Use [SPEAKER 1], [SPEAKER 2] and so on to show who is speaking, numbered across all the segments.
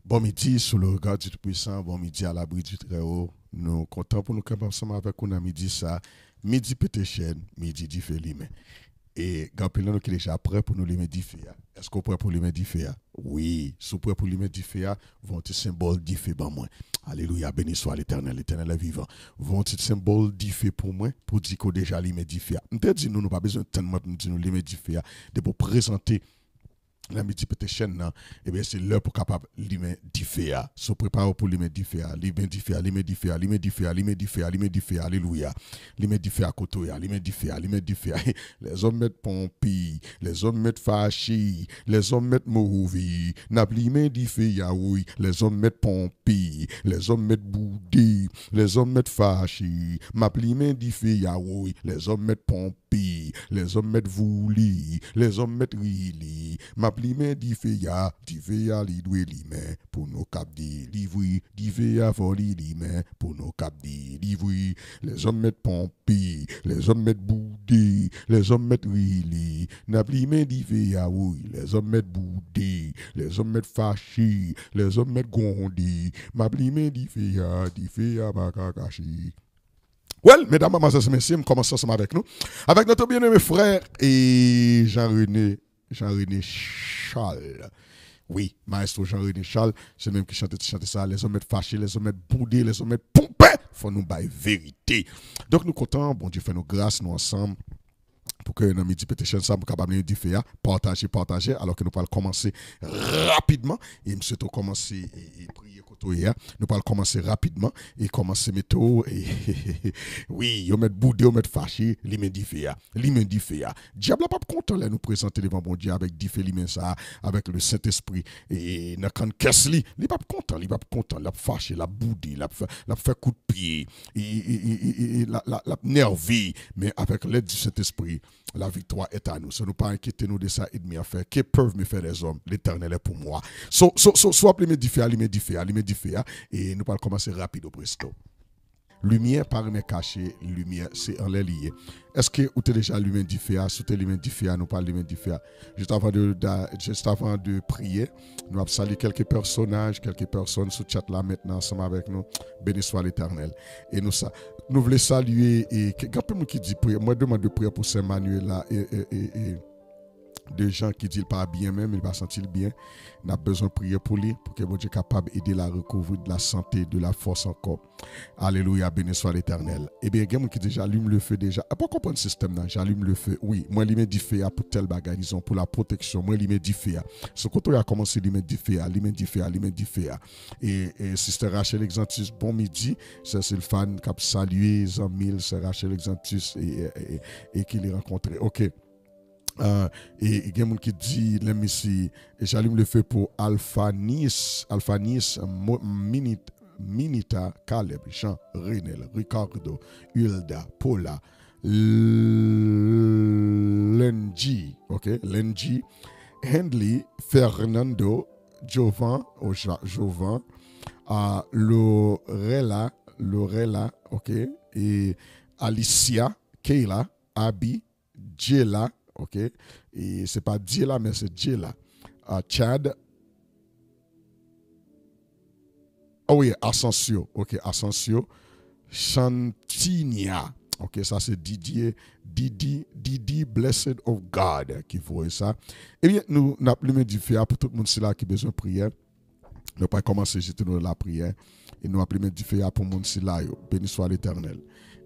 [SPEAKER 1] Bon midi sous le regard du Tout-Puissant, bon midi à l'abri du Très-Haut. Nous sommes contents pour nous capables ensemble avec nous à midi ça. Midi pété chaîne, midi dit fait limen. Et quand nous qui est déjà prêt pour nous limer du fait. Est-ce qu'on est prêt pour limer du fait? Oui, si vous prêt pour limer du fait, vont être symbole du fait pour moi. Alléluia, béni soit l'Éternel, l'Éternel est vivant. Vont être symbole du fait pour moi, pour dire qu'on déjà limer du fait. Nous n'avons pas besoin de tellement de nous limer du fait, de pour présenter la midi peut-être chaîne et bien c'est l'heure pour capable limer difféa se prépare pour limer difféa limer difféa limer difféa limer difféa limer difféa limer difféa alléluia limer difféa kotoya limer difféa les hommes mettent pompi les hommes mettent fâchi les hommes mettent mouvi n'a limer difféa oui les hommes mettent pompi les hommes mettent boudé les hommes mettent fâchi m'a limer difféa oui les hommes mettent pompi les hommes mettent vouli les hommes mettent rili m'a plime di feya li dwe lime pour nos cap di livri di feya foli lime pour nos cap di livri les hommes mettent pompi les hommes mettent boudé les hommes mettent rili n'a plime di feya oui les hommes mettent boudé les hommes mettent fâché les hommes mettent gondi m'a plime di feya bakakashi. Well, mesdames, mademoiselles et messieurs, nous commençons ensemble avec nous, avec notre bien-aimé frère et Jean-René Charles. Oui, maestro Jean-René Charles, c'est le même qui chante ça. Les hommes être fâchés, les hommes être boudés, les hommes être pompés. Faut nous bailler vérité. Donc nous comptons, bon Dieu fait nos grâces, nous ensemble. Pour que nous midi pétition ça nous capable de faire partager alors que nous allons commencer rapidement et monsieur tout commencer et prier côté nous allons commencer rapidement et commencer métaux et oui yo mettre boudé yo mettre fâché li men di faire diable pas content là nous présenter devant bon Dieu avec di fait li men ça avec le Saint-Esprit et dans quand caisse li pas content la fâché la boudé la fait coup de pied et la nervé mais avec l'aide du Saint-Esprit la victoire est à nous. Ce n'est pas inquiéter nous de ça et de à faire. Que peuvent me faire les hommes? L'Éternel est pour moi. Soit appelé me et nous allons commencer rapide au presto. Lumière par mes cachés, lumière, c'est en les lié. Est-ce que vous avez déjà allumé du feu? Si vous avez allumé du feu, nous parlons allumé du feu. Juste avant de prier, nous avons salué quelques personnes sur le chat là maintenant ensemble avec nous. Béni soit l'Éternel. Et nous voulons saluer et quelqu'un qui dit prière. Moi, je demande de prière pour Saint-Manuel là et de gens qui disent pas bien même, il va sentir bien. On a besoin de prier pour lui, pour que Dieu soit capable d'aider la recouvrir de la santé, de la force encore. Alléluia, béni soit l'Éternel. Eh bien, il y a quelqu'un qui dit j'allume le feu déjà. Pas comprendre le système là, j'allume le feu. Oui, moi, il met du feu pour tel bagage, disons, pour la protection. Moi, il met du feu. Ce côté a commencé à mettre du feu, Et Sister Rachel Exantus, bon midi. C'est le fan qui a salué, Zamil, c'est Rachel Exantus et qui l'a rencontré. OK. Et il y a quelqu'un qui dit, j'allume le feu pour Alphanis, Minita, Caleb, Jean, Renel, Ricardo, Hilda, Paula, Lenji, Henley, Fernando, Jovan, Lorella, et Alicia, Kayla, Abby, Jela, OK, et c'est pas Diela mais c'est Jela. Chad. Oh oui, Asensio. OK, Asensio. Chantinia. OK, ça c'est Didi, Blessed of God qui voit ça. Eh bien, nous n'avons du feu pour tout le monde là qui a besoin de prière. Nous pas commencer jeter la prière et nous appelons du feu pour le monde là. Béni soit l'Éternel.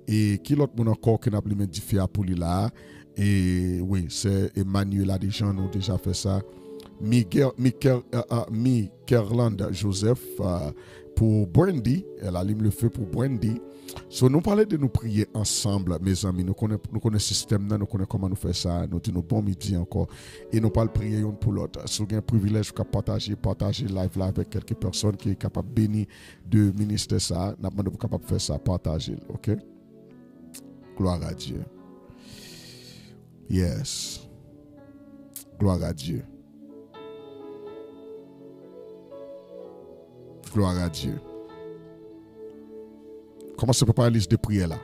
[SPEAKER 1] Et qui l'autre monde encore qui n'a appelé du feu pour lui là? Et oui, c'est Emmanuel, des gens ont déjà fait ça. Mikerland Joseph pour Brandy, elle allume le feu pour Brandy. So, nous parlons de nous prier ensemble, mes amis. Nous connaissons le système, nous connaissons comment nous faire ça. Nous disons bon midi encore. Et nous parlons prier une pour l'autre. Si vous avez un privilège de partager live là avec quelques personnes qui sont capables de bénir de ministrer ça, nous sommes capables de faire ça, partager. OK? Gloire à Dieu. Yes. Gloire à Dieu. Gloire à Dieu. Comment se prépare la liste de prière là?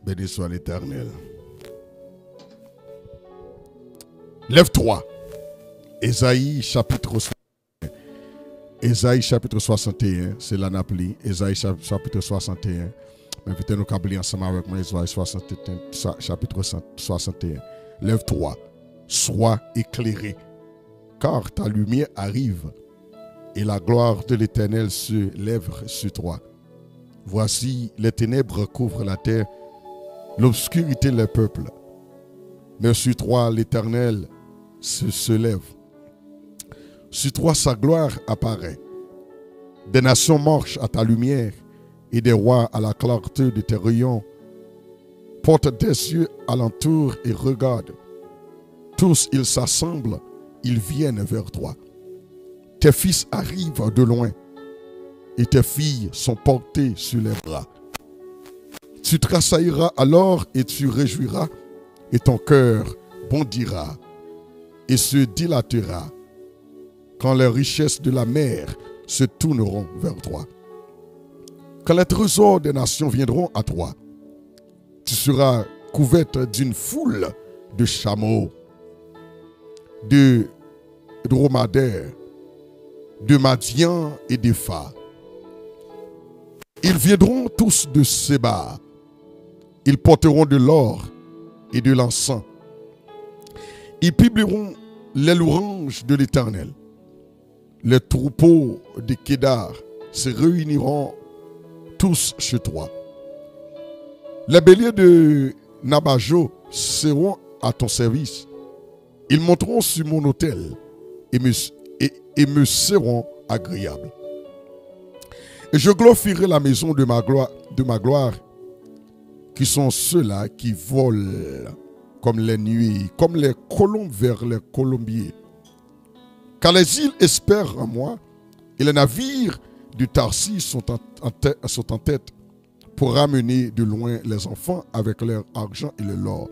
[SPEAKER 1] Béni soit l'Éternel. Lève-toi. Ésaïe chapitre 61. Ésaïe chapitre 61, c'est la Napoli. Ésaïe chapitre 61. Invitez-nous à lire ensemble avec moi. Ésaïe chapitre 61. Lève-toi, sois éclairé, car ta lumière arrive et la gloire de l'Éternel se lève sur toi. Voici, les ténèbres couvrent la terre, l'obscurité les peuples. Mais sur toi, l'Éternel se lève. Sur toi, sa gloire apparaît. Des nations marchent à ta lumière et des rois à la clarté de tes rayons. Porte tes yeux alentour et regarde. Tous, ils s'assemblent, ils viennent vers toi. Tes fils arrivent de loin et tes filles sont portées sur les bras. Tu tressailleras alors et tu réjouiras et ton cœur bondira et se dilatera quand les richesses de la mer se tourneront vers toi. Quand les trésors des nations viendront à toi, tu seras couverte d'une foule de chameaux, de dromadaires, de Madian et d'Épha. Ils viendront tous de Séba. Ils porteront de l'or et de l'encens. Ils publieront les louanges de l'Éternel. Les troupeaux de Kédar se réuniront tous chez toi. Les béliers de Nabajo seront à ton service. Ils monteront sur mon autel et me seront agréables. Et je glorifierai la maison de ma gloire, qui sont ceux-là qui volent comme les nuits, comme les colombes vers les colombiers. Car les îles espèrent en moi, et les navires du Tarsis sont en tête pour ramener de loin les enfants avec leur argent et leur or.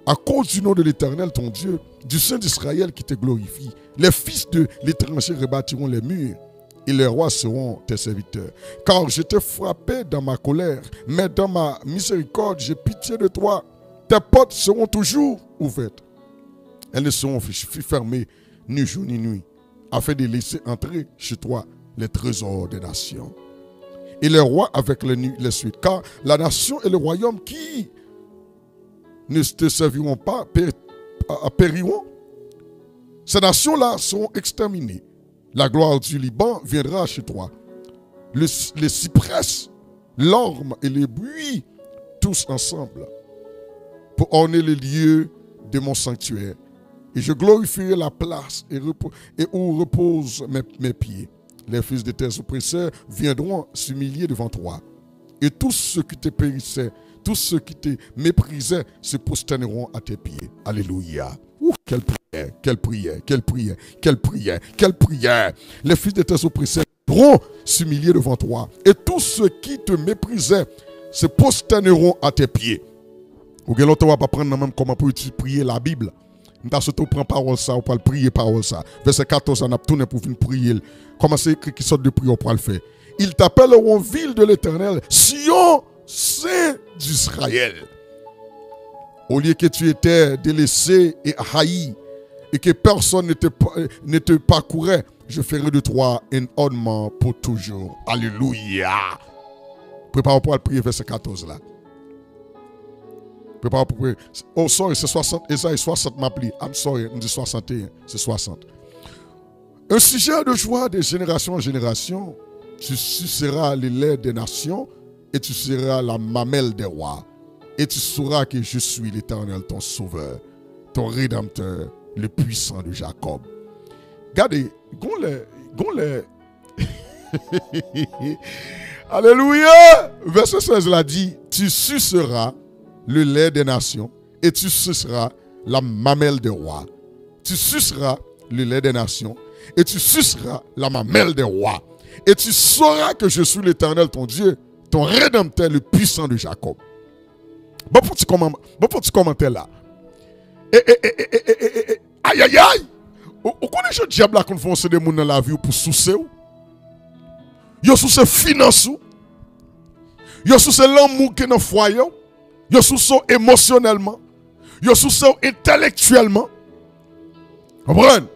[SPEAKER 1] À cause du nom de l'Éternel, ton Dieu, du Saint d'Israël qui te glorifie, les fils de l'étranger rebâtiront les murs et les rois seront tes serviteurs. Car je t'ai frappé dans ma colère, mais dans ma miséricorde, j'ai pitié de toi. Tes portes seront toujours ouvertes. Elles ne seront fermées ni jour ni nuit, afin de laisser entrer chez toi les trésors des nations. Et les rois avec les suites, car la nation et le royaume qui ne te serviront pas périront. Ces nations-là seront exterminées. La gloire du Liban viendra chez toi. Les cyprès, l'orme et les buis, tous ensemble, pour orner les lieux de mon sanctuaire. Et je glorifierai la place et où reposent mes pieds. Les fils de tes oppresseurs viendront s'humilier devant toi. Et tous ceux qui te périssaient, tous ceux qui te méprisaient se prosterneront à tes pieds. Alléluia. Quelle prière, quelle prière, quelle prière, quelle prière, quelle prière. Les fils de tes oppresseurs viendront s'humilier devant toi. Et tous ceux qui te méprisaient se prosterneront à tes pieds. Ou bien l'autre va pas prendre même comment pour prier la Bible. Nous surtout prend parole ça, ou pas le prier parole ça. Verset 14, on a tourné pour venir prier. Comment c'est écrit qui sorte de prière pour le faire. Ils t'appelleront ville de l'Éternel, Sion, Saint d'Israël. Au lieu que tu étais délaissé et haï, et que personne ne te parcourait, je ferai de toi un ornement pour toujours. Alléluia. Prépare pour le prier, verset 14 là. Prépare pour prier. Oh, sorry, c'est 60. Esaïe 60 m'appli. I'm sorry, on dit 61. C'est 60. Un sujet de joie de génération en génération. Tu suceras le lait des nations et tu seras la mamelle des rois. Et tu sauras que je suis l'Éternel, ton sauveur, ton rédempteur, le puissant de Jacob. Regardez, gonle. Alléluia. Verset 16 l'a dit, tu suceras le lait des nations et tu suceras la mamelle des rois. Tu suceras le lait des nations et tu suceras la mamelle des rois. Et tu sauras que je suis l'Éternel, ton Dieu, ton rédempteur, le puissant de Jacob. Bon petit commentaire là. Aïe aïe aïe. Vous connaissez le diable là qu'on fait des gens dans la vie pour soucer ou? Yo souce finance ou? Yo souce l'amour qui est dans le foyer. Yo sous ça émotionnellement. Yo sous ça intellectuellement. Comprenez?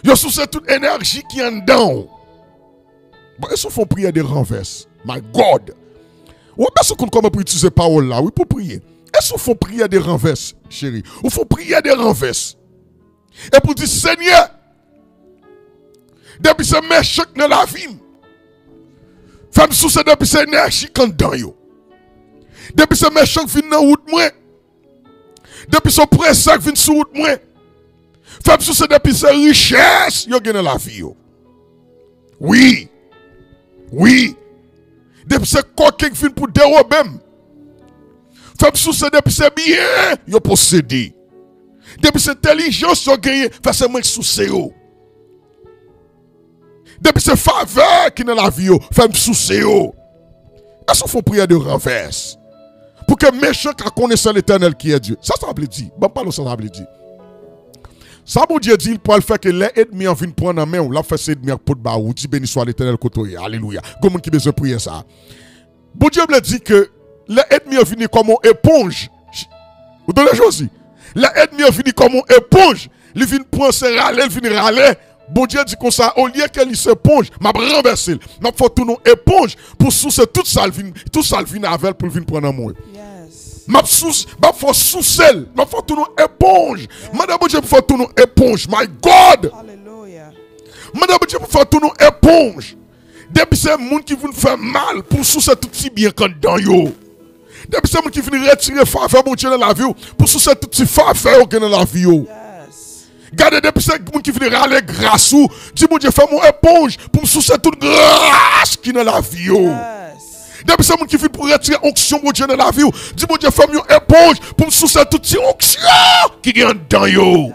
[SPEAKER 1] Yo sous ça toute énergie qui est en dedans. Bon, est-ce qu'on fait prier de renverse? My God. Ou est-ce qu'on comment pour utiliser parole là? Oui, pour prier. Est-ce qu'on fait prier de renverse, chérie? Ou faut prier de renverse? Et pour dire, Seigneur, depuis ce méchant dans la vie, femme sous ça depuis cette énergie quand dans yo. Depuis ce méchant qui vient dans la route, moi. Depuis ce pressant qui vient sur la route, moi. Femme sous ça depuis cette richesse, yo gagne dans la vie. Yo. Oui. Oui. Depuis ce coquin qui vient pour dérober. Femme sous ça depuis ce bien, yo possédé. Depuis cette intelligence, yo gagne face à moi sous ça. Depuis ce faveur qui est dans la vie, femme sous ça. Est-ce qu'il faut prier de renverse? Pour que méchant connaisse l'éternel qui est Dieu. Ça veut dire. Bon, parlons ça veut dire. Ça, mon Dieu dit, il peut le faire que les ennemis viennent prendre en main, ou la faire ses ennemis pour te battre, ou dit béni soit l'éternel côté. Alléluia. Comment qui besoin de prier ça? Bon Dieu me dit que les ennemis viennent comme une éponge. Vous donnez les choses? Les ennemis viennent comme une éponge. Ils viennent prendre ses râler, ils viennent râler. Bon Dieu dit comme ça, au lieu qu'elle s'éponge, m'a renversé. M'a fait tout nos éponge pour sous toute salvine avec pour venir prendre en moi. M'a fait sous celle, m'a fait tout nos éponge. Madame Dieu pour faire tout nos éponge. My God.
[SPEAKER 2] Hallelujah.
[SPEAKER 1] Madame Dieu pour faire tout nos éponge. Depuis ces gens qui vont faire mal pour sous tout si bien quand dans yo. Depuis ces gens qui viennent retirer faveur mon Dieu dans la vie pour sous tout si faveur dans la vie yo. Gardez depuis ces gens qui viennent râler grâce ou dis mon Dieu fais mon éponge pour me soucier toute grâce qui est dans la vie. Depuis ces gens qui viennent pour retirer onction mon Dieu dans la vie. Dis mon Dieu fais mon éponge pour me soucier toute cette onction qui est dans yo.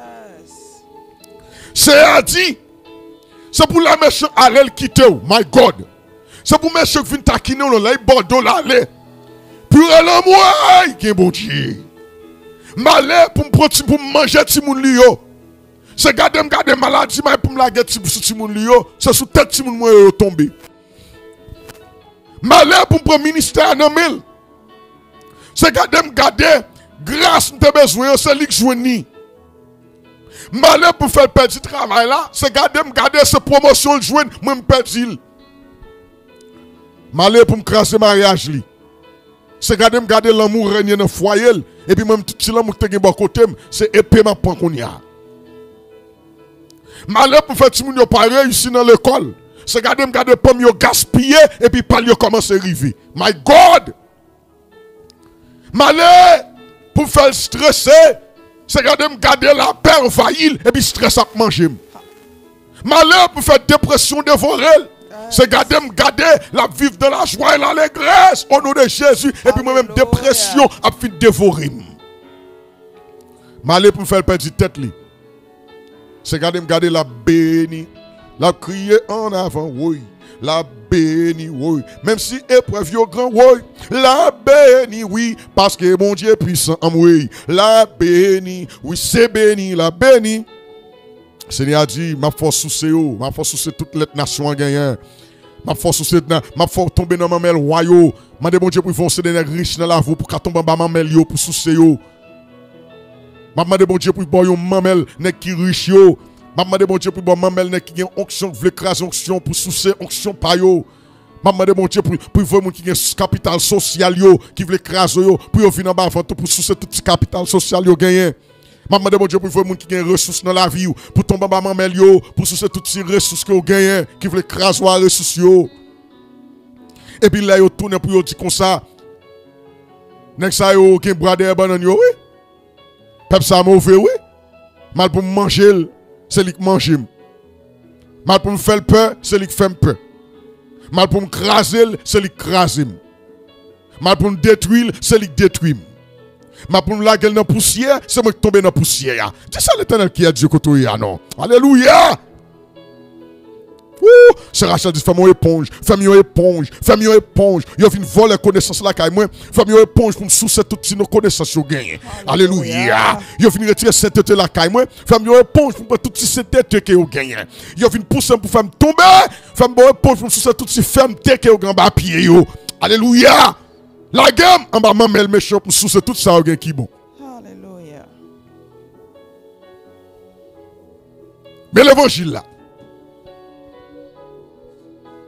[SPEAKER 1] C'est à dire, c'est pour la méchante Arel quitter, my God. C'est pour méchant qui vient taquiner là, Bordeaux là, aller. Puis elle en moi, qui est bon Dieu. Malheur pour me prendre pour manger ti moun li yo. C'est garder maladie mais pour me la gâter sur ti moun li yo, c'est sous tête ti moun moi yo tomber. Malheur pour me prendre ministère dans mille. C'est garder grâce m'te besoin, c'est lui qui joini. Malheur pour faire perdre travail là, c'est garder ce promotion le joindre, moi me perdre. Malheur pour me craser mariage li. C'est garder l'amour régner dans le foyer. Et puis même tout l'amour qui est bon côté, c'est épée ma pan qu'on y a. Malheur pour faire tout le monde pas réussir dans l'école. C'est garder pomme yo gaspiller et puis pas yo commencer à arriver. My God! Malheur pour faire stresser, c'est garder la peur envahir et puis stress à manger. Malheur pour faire dépression dévorer. C'est garder la vivre dans la joie et l'allégresse au nom de Jésus. Et puis moi-même, dépression a fait dévorer. Malheur pour faire perdre tête. C'est garder la béni. La crier en avant, oui. La béni, oui. Même si épreuve est grand, oui. La béni, oui. Parce que mon Dieu est puissant, oui. La béni, oui, c'est béni, la béni. Seigneur a dit, ma force sous CEO, ma force sous toute les nations gagnant. Ma force sous ma force tomber dans ma mêle royaux. Ma demande Dieu pour foncer des riches dans la vie pour qu'à tomber dans ma mêle yo pour sous CEO. Ma demande Dieu pour boire un mamel nek qui riche yo. Ma demande Dieu pour boire mamel nek qui gagne onction, veut écraser onction pour sous onction pa yo. Ma demande Dieu pour voir mon qui gagne capital social yo, qui veut écraser yo, pour yo venir en bas avant pour sous tout capital social yo gagner. Maman demande Dieu pour voir moun qui a des ressources dans la vie pour tomber dans maman yo pour soucier toutes ces ressources que vous gagnez qui veulent écraser les ressources yo. Et puis là yo tourne pour yo dire comme ça. Nek ça yo gen brade banan yo oui. Peuple ça mauvais oui. Mal pour manger, c'est lui qui mange. Mal pour me faire peur, c'est lui qui fait peur. Mal pour me craser, c'est lui qui crase. Mal pour me détruire, c'est lui qui détruit. Ma pour nous la gueule dans la poussière, c'est moi qui tombe dans la poussière. C'est ça l'éternel qui a Dieu côté non. Alléluia. C'est Rachel dit fais-moi éponge, fais-moi éponge, fais-moi éponge. Yo vinn voler connaissance la caille moi, fais-moi éponge pour me soucier toutes nos connaissances yo gagne. Alléluia. Yo vinn retirer cette tête la caille moi, fais-moi éponge pour toutes ces têtes que yo gagne. Yo vinn pousser pour faire tomber, fais-moi éponge pour me soucier toutes ces fermetés que yo grand bas pied yo. Alléluia. La gamme, en bas, maman, elle méchant pour sous tout ça, qui bon.
[SPEAKER 2] Alléluia.
[SPEAKER 1] Mais l'évangile là,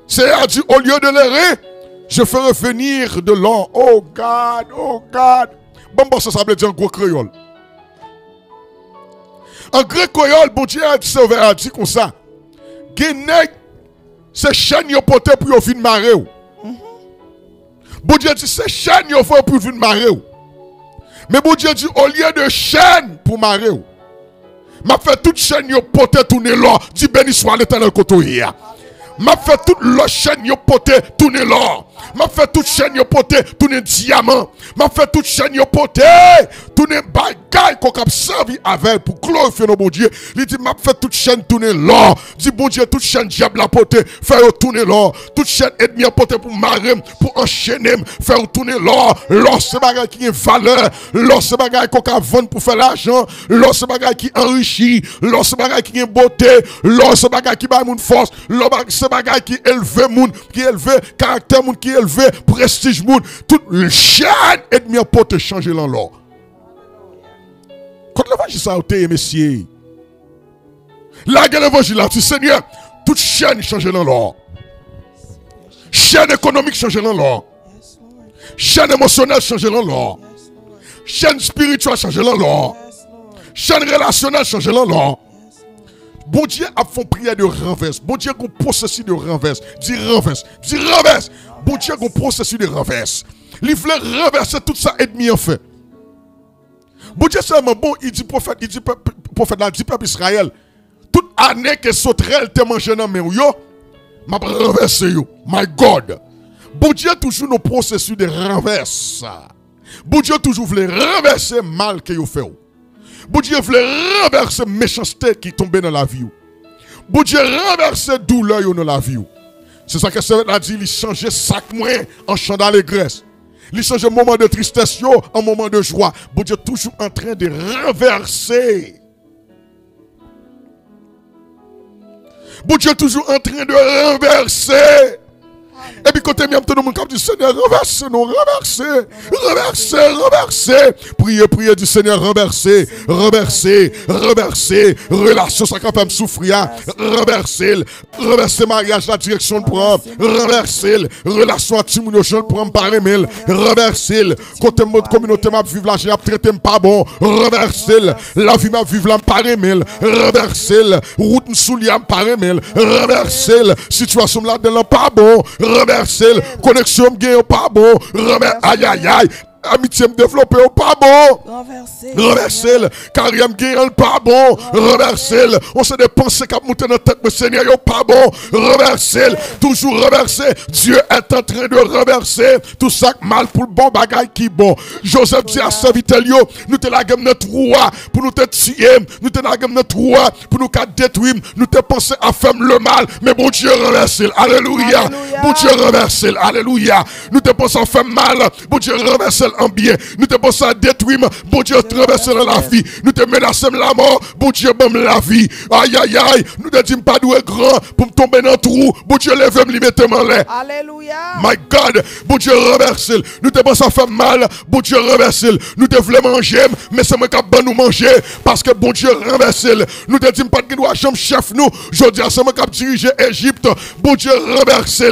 [SPEAKER 1] c'est à dire, au lieu de l'errer, je ferai venir de l'or. Oh God, oh God. Bon, ça veut dire en gros créole. En grec créole, bon Dieu a dit comme ça. Genèg, c'est chaîne yo pote pour yo vin maré ou. Bon Dieu dit c'est chaîne yo faut pour vin maré ou. Mais bon Dieu dit au lieu de chaîne pour maré ou. M'a fait toute chaîne yo pote tourner là, dit béni soit l'Éternel koto hier. M'a fait toute la chaîne yo pote tourner l'or. M'a fait toute chaîne yo pote tourner diamant. M'a fait toute chaîne yo pote tourner bagaille qu'on a servi avec pour glorifier nos bon Dieu. Il dit m'a fait toute chaîne tourner l'or. Dit bon Dieu toute chaîne diable la pote faire tourner l'or. Toute chaîne ennemi pote pour marrer, pour enchaîner, faire tourner l'or. L'or c'est bagaille qui a valeur. L'or c'est bagaille qu'on a vendre pour faire l'argent. L'or c'est bagaille qui enrichit. L'or c'est bagaille qui a beauté. L'or c'est bagaille qui baille mon force. L'or c'est bagaille qui élève moun, qui élève caractère moun, qui élève prestige moun. Toute chaîne ennemi pote changer dans l'or. Quand l'évangile ça a été, messieurs, la guerre l'évangile là, tu Seigneur, toute chaîne change dans l'or. Chaîne économique change dans l'or. Chaîne émotionnelle change dans l'or. Chaîne spirituelle change dans l'or. Chaîne relationnelle change dans l'or. Bon Dieu a fait prière de renverse. Bon Dieu a un processus de renverse. Dis renverse. Dis renverse. Bon Dieu a un processus de renverse. Il voulait renverser tout ça ennemi en fait. Bon Dieu seulement bon, il dit prophète là, dit peuple Israël. Toute année que sauterelle te mange dans mes yo, m'a renversé yo. My God. Bon Dieu toujours nos processus de renverse. Bon Dieu toujours voulait renverser mal que yo fait. Bon Dieu voulait renverser méchanceté qui tombait dans la vie. Bon Dieu renverser douleur dans la vie. C'est ça que ça a dit, il changeait sac moins en chant d'allégresse. Il change un moment de tristesse en moment de joie. Bon Dieu toujours en train de renverser. Bon Dieu toujours en train de renverser. Et puis côté miam tout le monde dit Seigneur renversez nous, renversez, renversez, renversez. Priez du Seigneur renversez, renversez, renversez. Relation ça quand même souffrir, renversez, renversez mariage la direction de prendre, renversez, relation à Timounio je prends par email, renversez. Côté mode communauté m'a vivre là, j'ai traité pas bon, renversez. La vie m'a vivre là par email, renversez. Route m'souliam par email, renversez. Situation là de pas bon. Remercier, connexion me pas bon, aïe aïe aïe, amitié me développer pas bon, remercier, carrière me pas bon, remercier, on se des pensées qui montent dans la tête, mais Seigneur pas bon, remercier, toujours remercier, Dieu est en train de remercier tout ça mal pour le bon bagage qui bon. Joseph dit à serviteur, nous te la gamme notre roi pour nous te tuer, nous te la gamme notre roi pour nous détruire, nous te pensé à faire le mal, mais bon Dieu remercie, alléluia, bon Dieu remercie, alléluia, nous te pensé à faire mal, bon Dieu remercie en bien, nous te pensé à détruire, bon Dieu remercie dans la vie, nous te menacé la mort, bon Dieu même la vie, aïe aïe aïe, nous te disons pas d'où est grand pour me tomber dans le trou, bon Dieu lève me mettre en l'air, alléluia, my God, bon Dieu remercie, nous te pensé à faire mal, bon Dieu remercie, nous te voulons manger, mais c'est moi qui bon nous manger, parce que bon Dieu remercie, nous te disons pas de doit chambre chef nous, je dis à c'est moi qui diriger Égypte, bon Dieu remercie,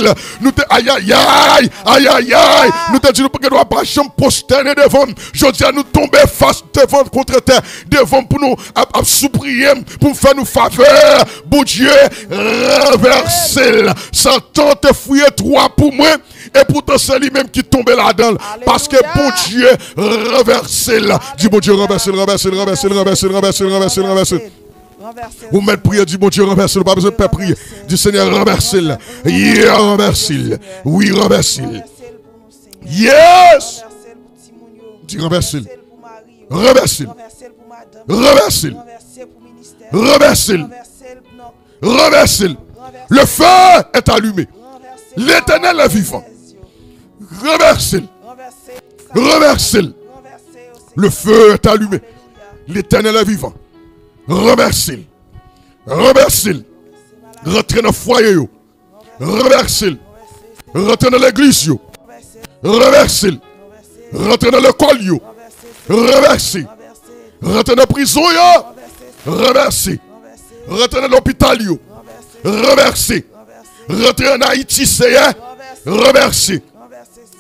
[SPEAKER 1] nous te aïe aïe aïe, aïe aïe aïe, nous te disons pas que doit pas chambre prosterner devant, je dis à nous tomber face devant contre terre, devant pour nous à souprier, pour faire nous faveur, bon Dieu remercie, Satan te fouillé trois pour moi, et pourtant c'est lui-même qui tombait là-dedans, parce que bon Dieu reversé là, dis bon Dieu reversé, reversé, reversé, reversé, reversé, reversé, reversé. Vous mettez prière, dis bon Dieu remercie, pas besoin de faire prier, dis Seigneur remercie, yeah remercie, oui remercie, yes, dis remercie, remercie, remercie, remercie, remercie, le feu est allumé, l'Éternel est vivant, remercie, remercie, le feu est allumé, l'Éternel est vivant. Remercie. Remercie. Rentrez dans le foyer. Remercie. Rentrez dans l'église. Remercie. Rentrez dans l'école, yo. Renversez. Rentrez dans la prison, yo. Renversez. Rentrez dans l'hôpital, yo. Renversez. Rentrez en Haïti, c'est renversez.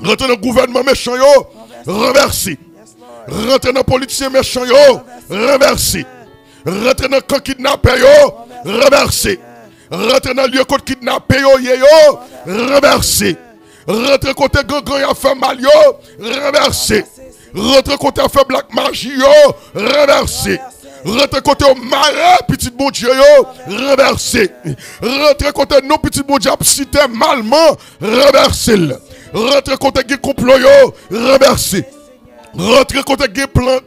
[SPEAKER 1] Rentrez dans le gouvernement méchant, yo. Renversez. Rentrez dans les politiciens méchants, yo. Renversez. Rentrez dans le camp kidnappé, yo. Renversez. Rentrez dans le lieu contre kidnappé, yo. Renversez. Rentrez côté gang y a fait mal, yo. Renversez. Rentrez côté a fait black magie, yo. Renversez. Rentrez côté au marais, petit bon Dieu, yo. Renversez. Rentrez côté nos petits bon Dieu, cité malement. Renversez. Rentrez côté qui complot, yo. Renversez. Rentrez côté qui plan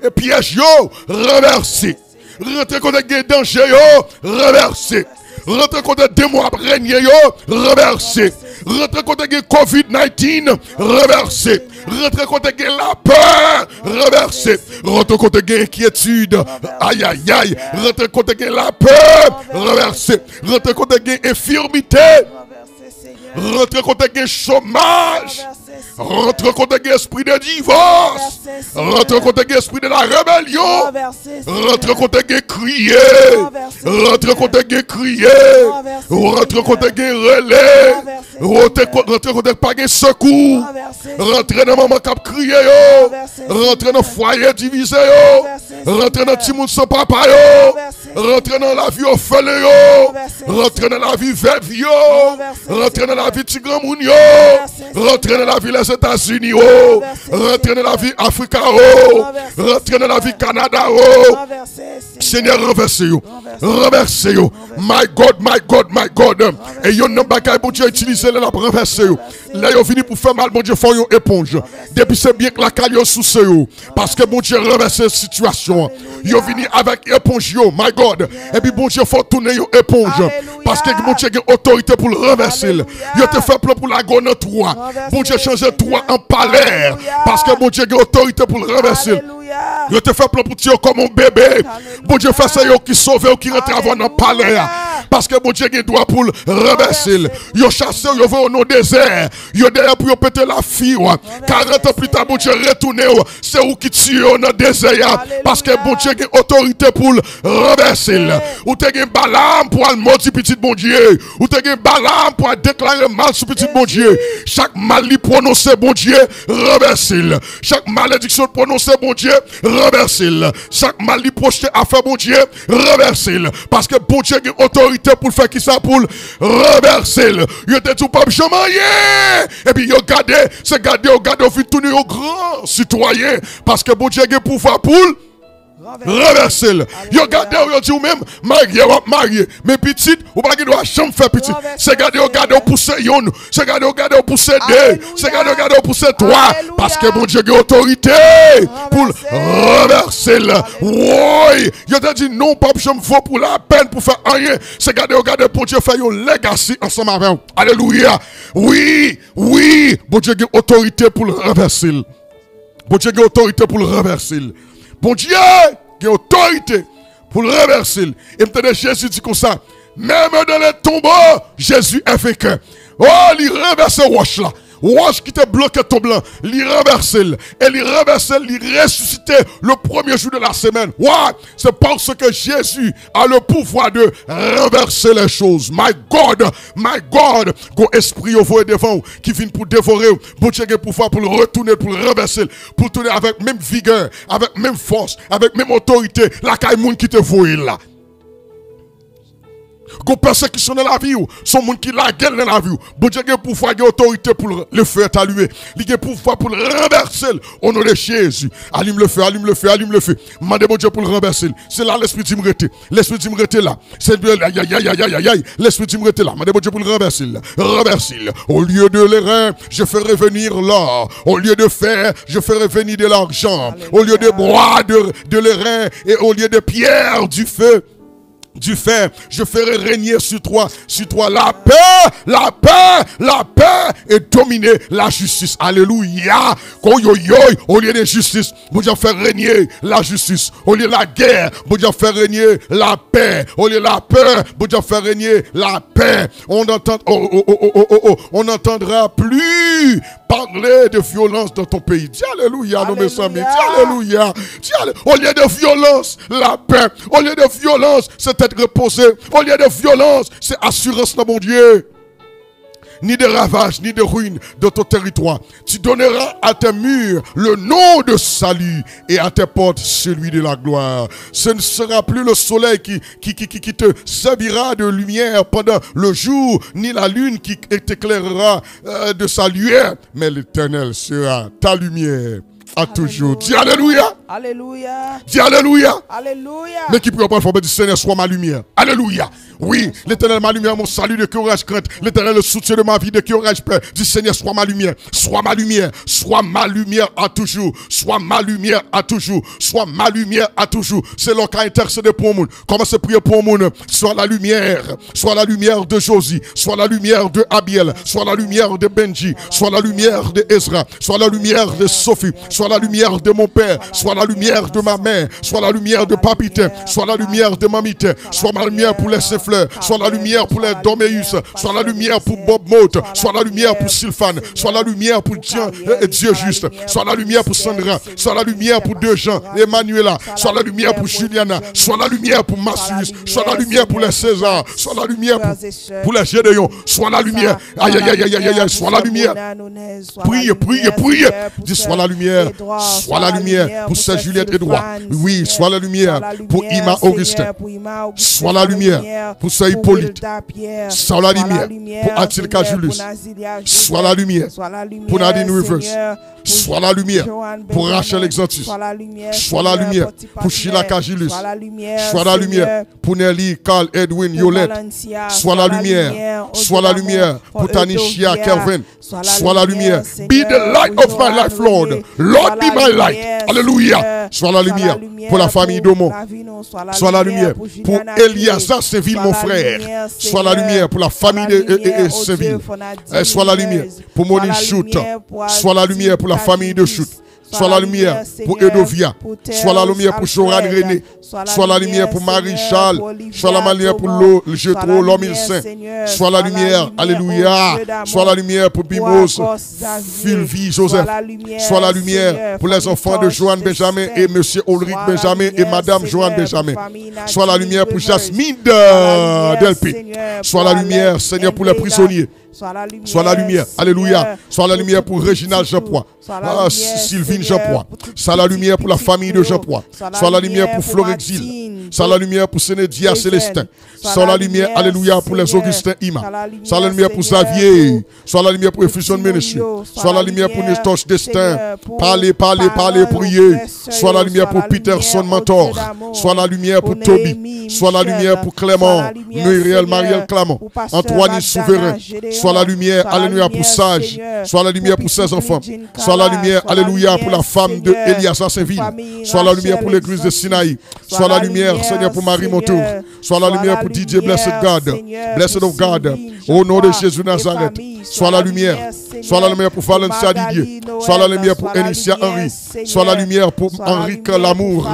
[SPEAKER 1] et piège, yo. Renversez. Rentrez côté qui danger, yo. Renversez. Rentrez côté démon à régner, yo. Renversez. Rentrez côté qui COVID-19. Renversez. Rentrez côté qui la peur. Renversez. Rentrez côté qui inquiétude. Aïe aïe aïe. Rentrez côté qui la peur. Renversez. Rentrez côté qui infirmité. Rentrez côté qui chômage. Rentrez côté qui esprit de divorce. Rentrez côté qui esprit de la rébellion. Rentrez côté qui crier. Rentrez côté qui crier. Rentrez côté qui relais. Rentrez côté pas de secours. Rentrez dans maman qui crier yo. Rentrez dans foyer divisé yo. Rentrez dans petit monde sans papa yo. Rentrez dans la vie orphelin yo. Rentrez dans la vie veuve yo. Rentrez dans la vie petit grand moun yo. Rentrez dans la vie les États-Unis oh. Rentrez dans la vie Africa oh. Rentrez dans la vie Canada oh. Seigneur renversez yo. Renversez yo. My God, my God, my God. Et yon nan bagay bon Dieu utiliser là pour renverser yo. Là yo vini pour faire mal bon Dieu font yon éponge. Depuis c'est bien que la caille yo sous yo. Parce que bon Dieu renverser la situation. Yo vini avec éponge yo. My God. Et puis bon Dieu faut tourner yon éponge. Parce que bon Dieu a autorité pour le renverser. Yo te fait plan pour la gonne toi. Bon Dieu changer toi en palais. Parce que bon Dieu a autorité pour le renverser. Yo te fait plan pour tirer comme un bébé. Bon Dieu fait ça yo qui sauve ou qui rentre avant dans palais. Parce que bon Dieu a droit pour le renverser. Yo chassé yo va au non désert. Yo derrière pour yo péter la fille. 40 ans plus tard bon Dieu retourner. C'est où qui tue dans le désert. Parce que bon Dieu a autorité pour le renverser. Ou te gen Balaam pour le maudit petit bon Dieu. Ou te gen Balaam pour déclarer mal sur petit bon Dieu. Chaque mal li prononcer bon Dieu renverser. Chaque malédiction prononcer bon Dieu renverser. Chaque mal li projeté à faire bon Dieu renverser. Parce que bon Dieu a autorité pour faire qui ça pour renverser. Yo te tout pas jamais. Et puis yo gardé, c'est gardé au fin tourner au grand citoyen parce que bon Dieu a pouvoir pour renverser. Yo gardé yo dit ou même marié mais petite ou pas doit jamais faire petite. C'est gardé au pousser yon, c'est gardé au pousser deux, c'est gardé au pousser trois parce que bon Dieu a autorité pour renverser. Oui, yo te dit non pas jamais faut pour la peine pour faire rien. C'est gardé pour Dieu faire un legacy ensemble avec vous. Alléluia. Oui, bon Dieu a autorité pour le renverser. Bon Dieu a autorité pour le renverser. Bon Dieu qui a autorité pour le renverser. Et maintenant Jésus dit comme ça. Même dans les tombeaux, Jésus est vainqueur. Oh, il renverse roche là. Roche qui te bloqué ton blanc. Il renverse. Et il renverse, il ressuscite le premier jour de la semaine. Ouais, c'est parce que Jésus a le pouvoir de renverser les choses. My God, qu'un esprit au voie devant qui vient pour dévorer. Bon Dieu a le pouvoir pour le retourner, pour le renverser, pour tourner avec même vigueur, avec même force, avec même autorité. La caille moun qui te voit là. Qu'on persécution dans la vie, son monde qui la gueule dans la vie. Bon Dieu a le pouvoir, il a autorité pour le faire allumer. Il a le pouvoir pour le renverser au nom de Jésus. Allume le feu, allume le feu, allume le feu. Mandez bon Dieu pour le renverser. C'est là l'esprit dit me rete. L'esprit dit me rete là. C'est aïe. L'esprit dit me rete là. Mandez bon Dieu pour le renverser. Renverser. Au lieu de l'airain, je ferai venir l'or. Au lieu de fer, je ferai venir de l'argent. Au lieu de bois, de l'airain. Et au lieu de pierre, du feu. Du fer, je ferai régner sur toi la paix, et dominer la justice. Alléluia. Au lieu de justice, bon Dieu fait régner la justice. Au lieu de la guerre, bon Dieu fait régner la paix. Au lieu de la paix, bon Dieu fait régner la paix. On n'entendra plus parler de violence dans ton pays. Dis alléluia, nos mes amis. Dis alléluia. Au lieu de violence, la paix. Au lieu de violence, c'est être reposé. Au lieu de violence, c'est assurance dans mon Dieu. Ni de ravages, ni de ruines de ton territoire. Tu donneras à tes murs le nom de salut et à tes portes celui de la gloire. Ce ne sera plus le soleil qui te servira de lumière pendant le jour, ni la lune qui t'éclairera de sa lumière, mais l'Éternel sera ta lumière à toujours. Dis alléluia.
[SPEAKER 2] Alléluia.
[SPEAKER 1] Dis alléluia.
[SPEAKER 2] Alléluia.
[SPEAKER 1] Mais qui peut pas le du Seigneur soit ma lumière. Alléluia. Oui, l'Éternel ma lumière, mon salut de qui aurais-je crainte. L'Éternel le soutien de ma vie de qui aurais-je peur. Dis Seigneur, sois ma lumière. Sois ma lumière. Sois ma lumière à toujours. Sois ma lumière à toujours. Sois ma lumière à toujours. C'est l'homme qui a intercédé pour moi. Commence à prier pour moi. Sois la lumière. Sois la lumière de Josie. Sois la lumière de Abiel. Sois la lumière de Benji. Sois la lumière de Ezra. Sois la lumière de Sophie. Sois la lumière de mon père. Sois la lumière de ma mère. Sois la lumière de Papite. Sois la lumière de Mamite. Sois ma lumière pour les Saint-Fleur. Sois la lumière pour les Doméus. Sois la lumière pour Bob Mote. Sois la lumière pour Sylphane. Sois la lumière pour Dieu juste. Sois la lumière pour Sandra. Sois la lumière pour deux Jean, Emmanuela. Sois la lumière pour Juliana. Sois la lumière pour Massius. Sois la lumière pour les César. Sois la lumière pour les Gédéon. Sois la lumière. Aïe, aïe, aïe, aïe, aïe, aïe. Sois la lumière. Priez, priez, priez. Dis, sois la lumière. Sois la lumière pour Saint Juliette Edouard. Oui, sois la lumière pour Ima Augustin. Sois la lumière pour Saint Hippolyte. Sois la lumière pour Atilka Julius. Sois la lumière pour Nadine Rivers. Sois la lumière pour Rachel Exantus. Sois la lumière pour Sheila Kajilus. Sois la lumière pour Nelly, Carl, Edwin, Yolette. Sois la lumière. Sois la lumière pour Tanisha, Kelvin. Sois la lumière. Be the light of my life, Lord. Lord, be my light. Alléluia. Sois la lumière pour la famille d'Omo. Sois la lumière pour Eliasa Séville, mon frère. Sois la lumière pour la famille de Séville. Sois la lumière pour Monique Choute. Sois la lumière pour la famille de Choute. Sois la lumière pour Edovia. Sois la lumière pour Joran René. Sois la lumière pour Marie-Charles. Sois la lumière pour Jetro, l'homme il saint. Sois la lumière, alléluia. Sois la lumière pour Bimos, Sylvie, Joseph. Sois la lumière pour les enfants de Joanne Benjamin et monsieur Ulrich Benjamin et madame Joanne Benjamin. Sois la lumière pour Jasmine Delpé. Sois la lumière, Seigneur, pour les prisonniers. Sois la lumière, alléluia. Sois la lumière pour Réginald Jean-Poix. Sylvine Jean-Poix. Sois la lumière pour la famille de Jean-Poix. Sois la lumière pour Florexil. Sois la lumière pour Sénédia Célestin. Sois la lumière, alléluia, pour les Augustins Ima. Sois la lumière pour Xavier. Sois la lumière pour Effusion Ministry. Sois la lumière pour Nestor Destin. Parlez, parlez, parlez, priez. Sois la lumière pour Peterson Mentor. Sois la lumière pour Toby. Sois la lumière pour Clément. Muriel Marielle Clamont. Antoine Souverain. Sois la lumière, alléluia, pour Sage. Sois la lumière pour ses enfants. Sois la lumière, alléluia, pour la femme de Elias à Saint-Ville. Sois la lumière pour l'église de Sinaï. Sois la lumière, Seigneur, pour Marie Montour. Sois la lumière pour Didier Blessed God. Blessed of God. Au nom de Jésus Nazareth. Sois la lumière. Sois la lumière pour Valencia Didier. Sois la lumière pour Enicia Henry. Sois la lumière pour Henrique Lamour.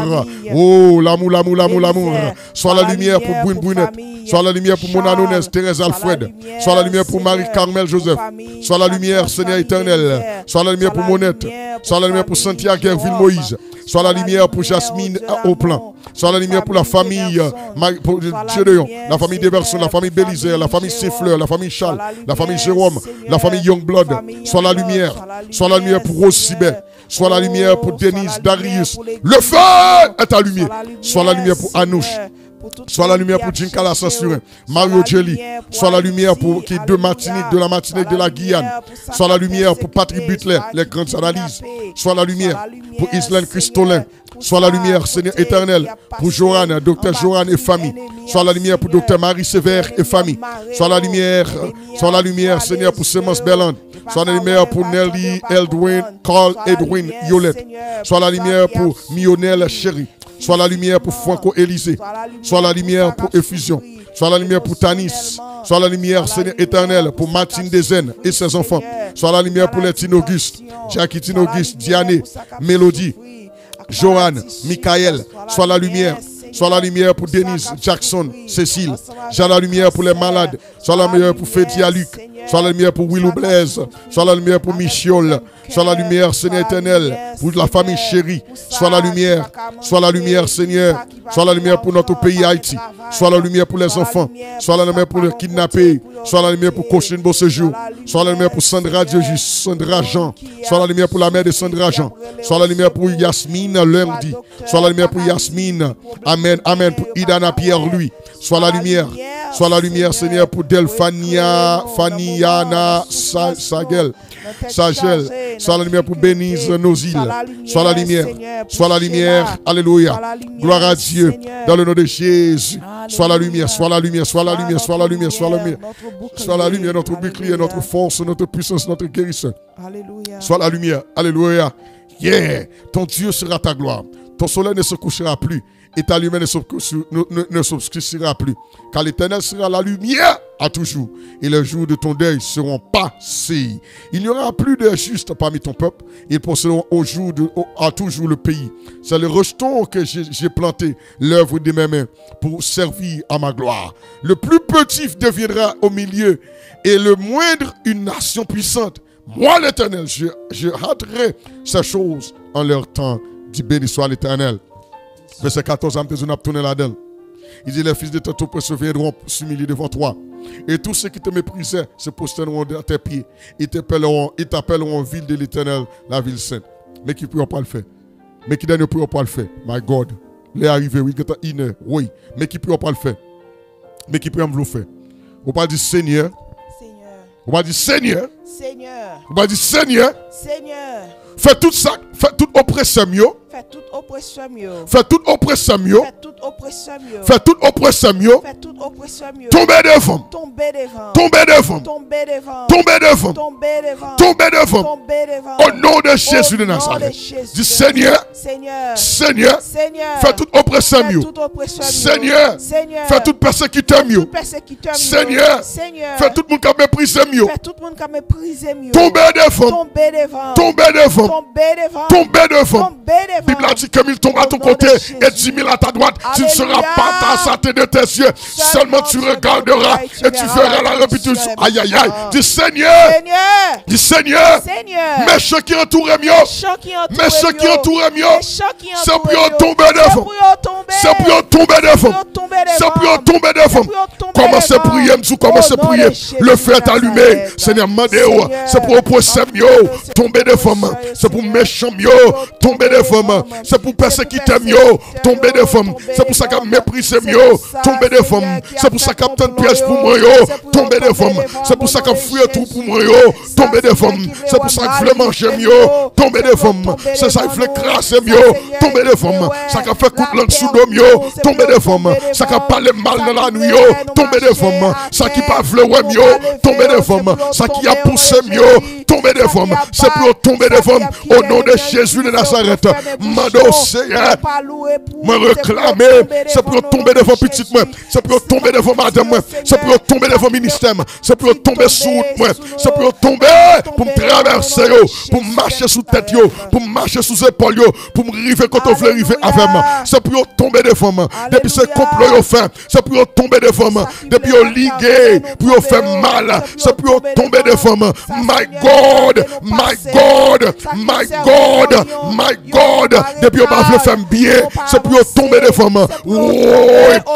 [SPEAKER 1] Oh, l'amour, l'amour, l'amour, l'amour. Sois la lumière pour Brune Brunette. Sois la lumière pour Mona Nunes, Thérèse Alfred. Sois la lumière pour Marie-Carmel Joseph. Sois la lumière, Seigneur éternel. Sois la lumière pour Monette. Sois la lumière pour Santiago Gerville Moïse. Sois la lumière pour Jasmine Auplan. Sois la lumière pour la famille pour Gédéon, la famille Déverson, la famille Bélisaire, la famille Saint-Fleur, la famille Charles, la famille Jérôme, la famille Youngblood. Sois la lumière. Sois la lumière pour Rose Sibet. Sois la lumière pour Denise Darius. Le feu est allumé. Sois la lumière pour Anouche. Sois la lumière pour Jinkala Sansurin, Mario Jelly. Sois la lumière pour qui de Martinique, de la Martinique, de la Guyane. Sois la lumière pour Patrick Butler, les grandes analyses. Sois la lumière pour Islaine Christolin. Sois la lumière, Seigneur éternel, pour Joran, Docteur Joran et famille. Sois la lumière pour Docteur Marie Sévère et famille. Sois la lumière, Seigneur, pour Semence Berland. Sois la lumière pour Nelly, Eldwin, Carl, Edwin, Yolette. Sois la lumière pour Mionel Chéri. Sois la lumière pour Franco Élysée. Sois la lumière pour Effusion. Sois la lumière pour Tanis. Sois la lumière, Seigneur éternel, pour Martine Dezen et ses enfants. Sois la lumière pour les Auguste, Jackie Auguste, Diane, Mélodie, Joanne, Michael. Sois la lumière. Sois la lumière pour Denise, Jackson, Cécile. Sois la lumière pour les malades. Sois la lumière pour Fédia Luc. Sois la lumière pour Willou Blaise. Sois la lumière pour Michiol. Sois la lumière, Seigneur éternel, pour la famille chérie. Sois la lumière. Sois la lumière, Seigneur. Sois la lumière pour notre pays Haïti. Sois la lumière pour les enfants. Sois la lumière pour les kidnappés. Sois la lumière pour Cochine Beauséjour. Sois la lumière pour Sandra Diogis, Sandra Jean. Sois la lumière pour la mère de Sandra Jean. Sois la lumière pour Yasmine lundi. Sois la lumière pour Yasmine. Amen, amen. Pour Idana Pierre-Louis. Sois la lumière. Sois la lumière, Seigneur, pour Delphania, Faniana, Sagel. Sagel. Sois la lumière pour Bénise Nozil. Sois la lumière. Sois la lumière. Alléluia. Gloire à Dieu. Dans le nom de Jésus. Sois la lumière. Sois la lumière. Sois la lumière. Sois la lumière. Sois la lumière. Sois la lumière, notre bouclier, notre force, notre puissance, notre guérisseur. Sois la lumière. Alléluia. Yeah. Ton Dieu sera ta gloire. Ton soleil ne se couchera plus. Et ta lumière ne s'obscurcira plus. Car l'Éternel sera la lumière à toujours. Et les jours de ton deuil seront passés. Il n'y aura plus de justes parmi ton peuple. Ils posséderont à toujours le pays. C'est le rejeton que j'ai planté, l'œuvre de mes mains, pour servir à ma gloire. Le plus petit deviendra au milieu, et le moindre une nation puissante. Moi, l'Éternel, je hâterai ces choses en leur temps. Dit béni soit l'Éternel. Verset 14, on a tourné là-dedans. Il dit, les fils de ton oppresseur viendront s'humilier devant toi. Et tous ceux qui te méprisaient se prosterneront à tes pieds. Ils t'appelleront ville de l'Éternel, la ville sainte. Mais qui ne pourront pas le faire. Mais qui ne pourront pas le faire. My God. Les arrivés, oui, oui. Mais qui ne pourront pas le faire. Mais qui pourront le faire. On va dire Seigneur. On va dire Seigneur. On va dire Seigneur. Fais tout ça. Fais tout oppresseur mieux.
[SPEAKER 2] Fais toute oppression mieux.
[SPEAKER 1] Fais toute oppression mieux.
[SPEAKER 2] Fais toute oppression mieux.
[SPEAKER 1] Fais toute oppression mieux.
[SPEAKER 2] Fais toute oppression mieux.
[SPEAKER 1] Tombez devant.
[SPEAKER 2] Tombez devant.
[SPEAKER 1] Tombez devant.
[SPEAKER 2] Tombez devant.
[SPEAKER 1] Tombez devant.
[SPEAKER 2] Tombez devant.
[SPEAKER 1] Tombez devant.
[SPEAKER 2] Tombez devant.
[SPEAKER 1] Au nom de Jésus de Nazareth. Dis Seigneur.
[SPEAKER 2] Seigneur.
[SPEAKER 1] Seigneur.
[SPEAKER 2] Seigneur.
[SPEAKER 1] Fais toute oppression mieux. Seigneur.
[SPEAKER 2] Seigneur.
[SPEAKER 1] Fais toute persécuteur mieux. Seigneur.
[SPEAKER 2] Seigneur.
[SPEAKER 1] Fais tout le monde qui a méprisé mieux.
[SPEAKER 2] Fais tout le monde qui a méprisé mieux.
[SPEAKER 1] Tombez devant.
[SPEAKER 2] Tombez devant.
[SPEAKER 1] Tombez devant.
[SPEAKER 2] Tombez devant.
[SPEAKER 1] Tombez devant.
[SPEAKER 2] Tombez devant.
[SPEAKER 1] Bible a dit que 1000 tombent à ton côté et 10 000 à ta droite. Tu ne seras pas assaté de tes yeux. Seulement tu regarderas et tu feras la répétition. Aïe, aïe, aïe. Dis Seigneur. Dis Seigneur. Mes ceux qui entourent mieux. Mes ceux qui entourent mieux. C'est pour tomber devant. C'est pour tomber devant. C'est pour tomber devant. Commencez à prier, commencez à prier. Le feu est allumé. Seigneur, mandez-vous. C'est pour oppresser mieux. Tomber devant. C'est pour méchant mieux. Tomber devant. C'est pour persécuter mieux. Tomber devant. C'est pour ça qu'on méprise mieux. Tomber devant. C'est pour ça qu'on a de pièges pour moi. Tomber devant. C'est pour ça qu'on fuit tout pour moi. Tomber devant. C'est pour ça qu'on veut manger mieux. Tomber devant. C'est ça qu'il veut crasser mieux. Tomber devant. Ça qu'on fait coup de langue sous le mieux. Tomber devant. Ça qu'on parle mal dans la nuit. Tomber devant. Ça qui pas vle ouais mieux. Tomber devant. Ça qui a poussé mieux. Tomber devant. C'est pour tomber devant. Au nom de Jésus de Nazareth. Mando Seigneur. Me réclamer. C'est pour tomber devant petite moi. C'est pour tomber devant madame moi. C'est pour tomber devant ministère. C'est pour tomber sous moi. C'est pour tomber. Pour me traverser. Pour marcher sous tête. Pour marcher sous épaule. Pour me river quand on veut river avec moi. C'est pour tomber devant moi. Depuis ce complot fait. C'est pour tomber devant moi. Depuis on ligué. Pour faire mal. C'est pour tomber devant moi. My God. My God. My God. My God. Depuis on m'a fait bien. C'est pour tomber devant moi.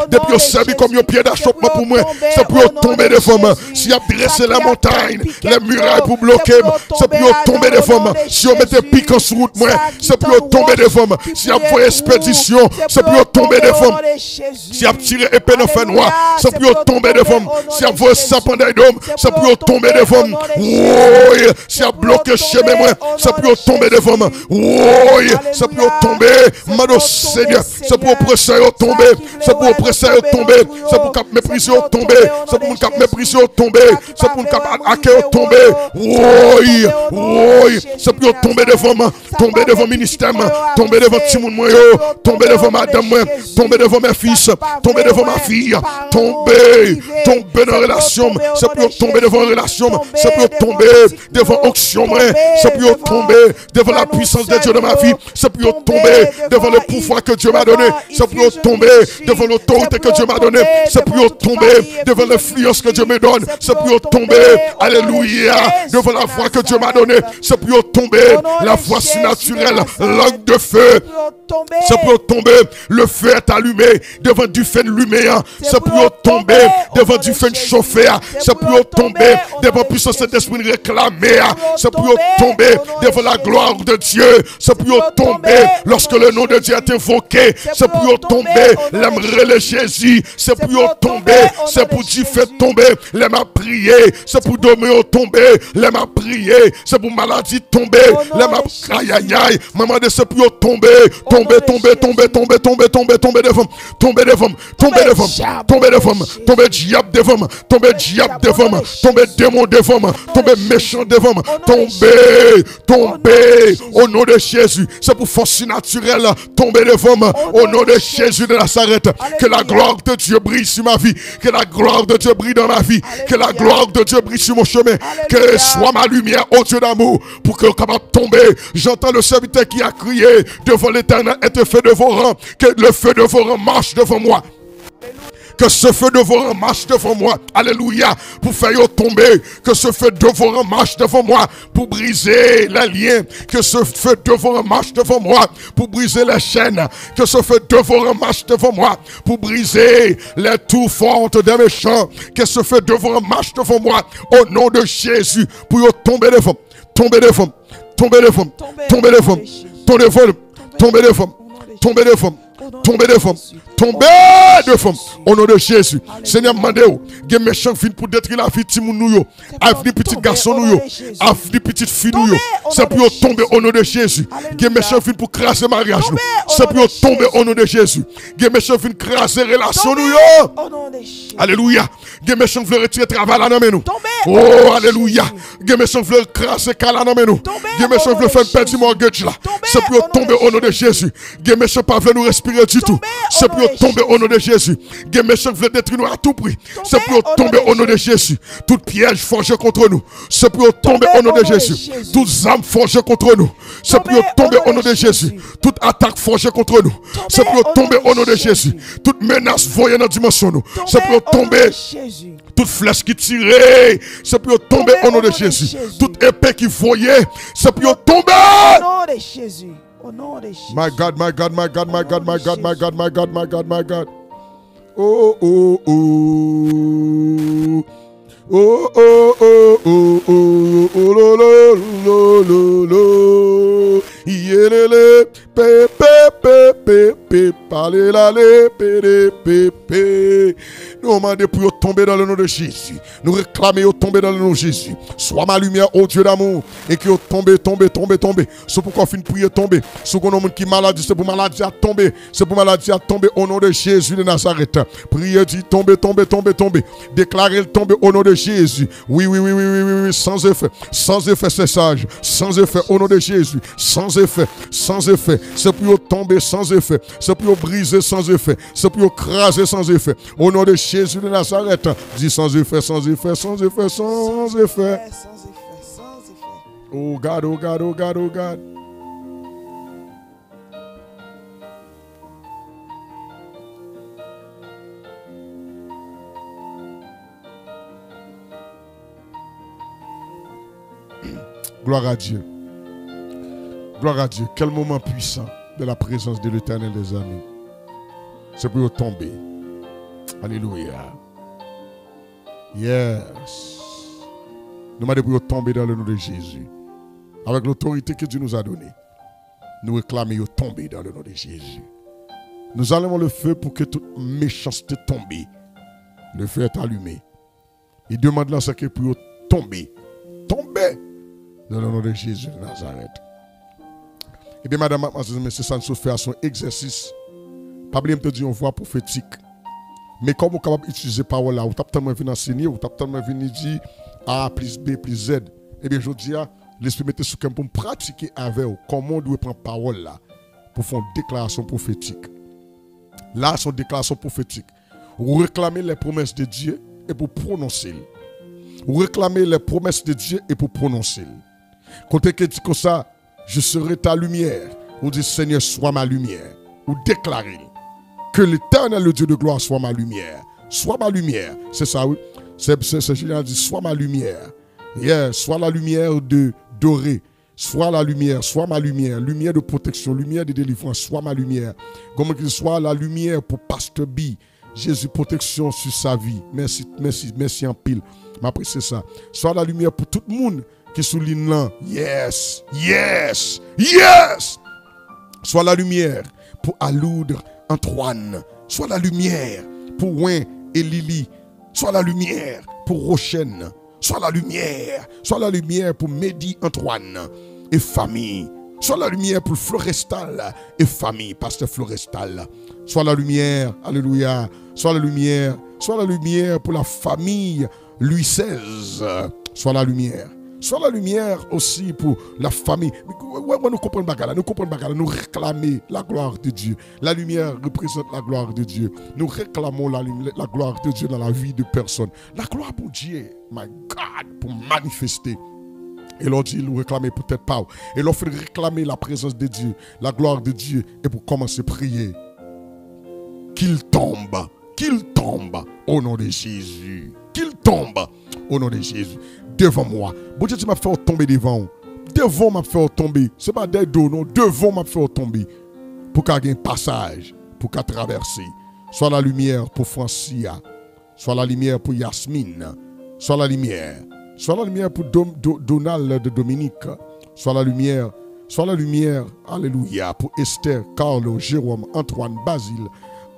[SPEAKER 1] Depuis on servi comme un pied d'achoppement pour moi. C'est pour tomber devant moi. Si on dressé la montagne, les murailles pour bloquer, c'est pour tomber devant moi. Si on mettait pique en route, moi, c'est pour tomber devant moi. Si on fait expédition, c'est pour tomber devant moi. Si on tiré épée dans le feu noir, c'est pour tomber devant moi. Si on fait sapin d'un dôme, c'est pour tomber devant moi. Si on bloqué chemin, moi, c'est pour tomber devant moi. C'est pour tomber. Mano Seigneur, c'est pour oppresser tomber. C'est pour oppresser tomber. C'est pour mépriser tomber. C'est pour mépriser tomber. C'est pour hacker tomber. C'est pour tomber devant moi, tomber devant le ministère, tomber devant tout le monde, tomber devant madame, tomber devant mes fils, tomber devant ma fille, tomber dans la relation, c'est pour tomber devant la relation, c'est pour tomber devant l'onction, c'est pour tomber devant la puissance de Dieu dans ma vie, c'est pour tomber devant le pouvoir que Dieu m'a donné, c'est pour tomber devant l'autorité que Dieu m'a donnée, c'est pour tomber devant l'influence que Dieu me donne, c'est pour tomber, alléluia, devant la foi que Dieu m'a donnée, c'est pour tomber la foi surnaturelle, langue de feu, c'est pour tomber, le feu est allumé devant du feu allumé, c'est pour tomber devant du feu chauffé, c'est pour tomber devant puissance d'esprit réclamé, c'est pour tomber devant la gloire de Dieu, c'est pour tomber lorsque le nom de Dieu est invoqué, c'est pour tomber, l'aimerait Jésus, c'est pour tomber, c'est pour Dieu faire tomber, les m'a prié, c'est pour dormir tomber, les m'a prié, c'est pour maladie tomber, les m'a aïe aïe aïe, maman de c'est pour tomber, tomber devant, tomber diable devant, tomber diable devant, tomber démon devant, tomber méchant devant, tomber au nom de Jésus, c'est pour force naturelle, tomber devant, au nom de Jésus de Nazareth, que la gloire de Dieu brille sur ma vie, que la gloire de Dieu brille dans ma vie, que la gloire de Dieu brille sur mon chemin, que soit ma lumière, ô Dieu d'amour, pour que capable tomber. J'entends le serviteur qui a crié devant l'Éternel est un feu de vos rangs, que le feu de vos rangs marche devant moi. Que ce feu de vos rangs marche devant moi. Alléluia. Pour faire tomber. Que ce feu de vos rangs marche devant moi. Pour briser les liens. Que ce feu de vos rangs marche devant moi. Pour briser les chaînes. Que ce feu de vos rangs marche devant moi. Pour briser les tours fortes des méchants. Que ce feu de vos rangs marche devant moi. Au nom de Jésus. Pour tomber devant. Tomber devant. Tomber devant. Tomber devant. Tomber devant. Tomber devant. Tomber devant. Tomber devant. Tomber devant. Au nom de Jésus. Seigneur, mandez-vous. Des méchants viennent pour détruire la vie de nous. Avenir petit garçon nous. Avenir petite fille nous. C'est pour tomber au nom de Jésus. Des méchants viennent pour craser le mariage nous. C'est pour tomber au nom de Jésus. Des méchants viennent craser la relation nous. Alléluia. Des méchants veulent retirer le travail là dans nous. Oh, alléluia. Des méchants veulent craser le là dans nous. Des méchants veulent faire perdre le mortgage là. C'est pour tomber au nom de Jésus. Des méchants pas veulent nous respirer du tout. C'est pour tomber au nom de Jésus. Des méchants veulent détruire nous à tout prix. C'est pour tomber au nom de Jésus. Tout piège forgé contre nous. C'est pour tomber au nom de Jésus. Toutes armes forgées contre nous. C'est pour tomber au nom de Jésus. Toute attaque forgée contre nous. C'est pour tomber au nom de Jésus. Toute menace voyée dans la dimension nous. C'est pour tomber. Toute flèche qui tirait. C'est pour tomber au nom de Jésus. Toute épée qui voyait. C'est pour tomber.
[SPEAKER 2] Au nom de Jésus. Au nom de Jésus.
[SPEAKER 1] My God. Oh, oh, oh. Oh, oh, oh, oh, oh, oh, lo, lo, lo, lo, lo. Yelele, pe, parlez la, pe. Nous demandons pour tomber dans le nom de Jésus. Nous réclamons tomber dans le nom de Jésus. Sois ma lumière, ô Dieu d'amour. Et que tomber. C'est pourquoi on finit de prier tomber. Ce qu'on a qui maladie, c'est pour maladie à tomber. C'est pour maladie à tomber au nom de Jésus de Nazareth. Priez, dit tomber. Déclarez le tomber au nom de Jésus. Oui. Sans effet, c'est sage. Sans effet au nom de Jésus. Sans effet. C'est pour tomber sans effet. C'est pour briser sans effet. C'est pour craser sans effet. Au nom de Jésus de Nazareth. Dis sans effet. Oh God. Gloire à Dieu. Quel moment puissant de la présence de l'Éternel, les amis. C'est pour tomber. Alléluia. Yes. Nous demandons pour tomber dans le nom de Jésus. Avec l'autorité que Dieu nous a donnée. Nous réclamons tomber dans le nom de Jésus. Nous allumons le feu pour que toute méchanceté tombe. Le feu est allumé. Il demande là ce que pour tomber. Tomber dans le nom de Jésus de Nazareth. Eh bien, madame, mademoiselle, messieurs, ça nous fait à son exercice. Pas oublier de dire une voix prophétique. Mais comme vous êtes capable d'utiliser parole là, vous avez tellement venir enseigner, vous avez tellement venir dire A plus B plus Z. Eh bien, je dis, l'Esprit mette sous cœur pour me pratiquer avec vous comment on doit prendre parole là pour faire une déclaration prophétique. Là, son déclaration prophétique. Vous réclamez les promesses de Dieu et pour prononcer. Vous réclamez les promesses de Dieu et pour prononcer. Quand quelqu'un dit comme ça, je serai ta lumière. Vous dites, Seigneur, sois ma lumière. Vous déclarez que l'Éternel, le Dieu de gloire, soit ma lumière. Sois ma lumière. C'est ça, oui. C'est Julien dit, sois ma lumière. Yeah, sois la lumière dorée. Sois la lumière, sois ma lumière. Lumière de protection, lumière de délivrance, sois ma lumière. Comme qu'il soit la lumière pour Pasteur B. Jésus, protection sur sa vie. Merci, merci, merci en pile. M'apprécie ça. Sois la lumière pour tout le monde qui souligne là. Yes, yes, yes. Sois la lumière pour Aloudre, Antoine. Sois la lumière pour Wayne et Lily. Sois la lumière pour Rochelle. Sois la lumière pour Mehdi, Antoine et famille. Sois la lumière pour Florestal et famille, Pasteur Florestal. Sois la lumière, alléluia. Sois la lumière pour la famille Louis XVI. Sois la lumière. Sois la lumière aussi pour la famille. Nous comprenons bagala, nous réclamons la gloire de Dieu. La lumière représente la gloire de Dieu. Nous réclamons la gloire de Dieu dans la vie de personne. La gloire pour Dieu, my God, pour manifester. Et l'on dit, nous réclamer peut-être pas. Et l'on fait réclamer la présence de Dieu, la gloire de Dieu. Et pour commencer à prier, qu'il tombe au nom de Jésus. Qu'il tombe au nom de Jésus. Devant moi. Bon Dieu, tu m'as fait tomber devant. Devant m'a fait tomber. Ce n'est pas des dos, non. Devant m'a fait tomber. Pour qu'il y ait un passage. Pour qu'il traverse. Soit la lumière pour Francia. Soit la lumière pour Yasmine. Soit la lumière. Soit la lumière pour Donald de Dominique. Soit la lumière. Soit la lumière. Alléluia. Pour Esther, Carlo, Jérôme, Antoine, Basile,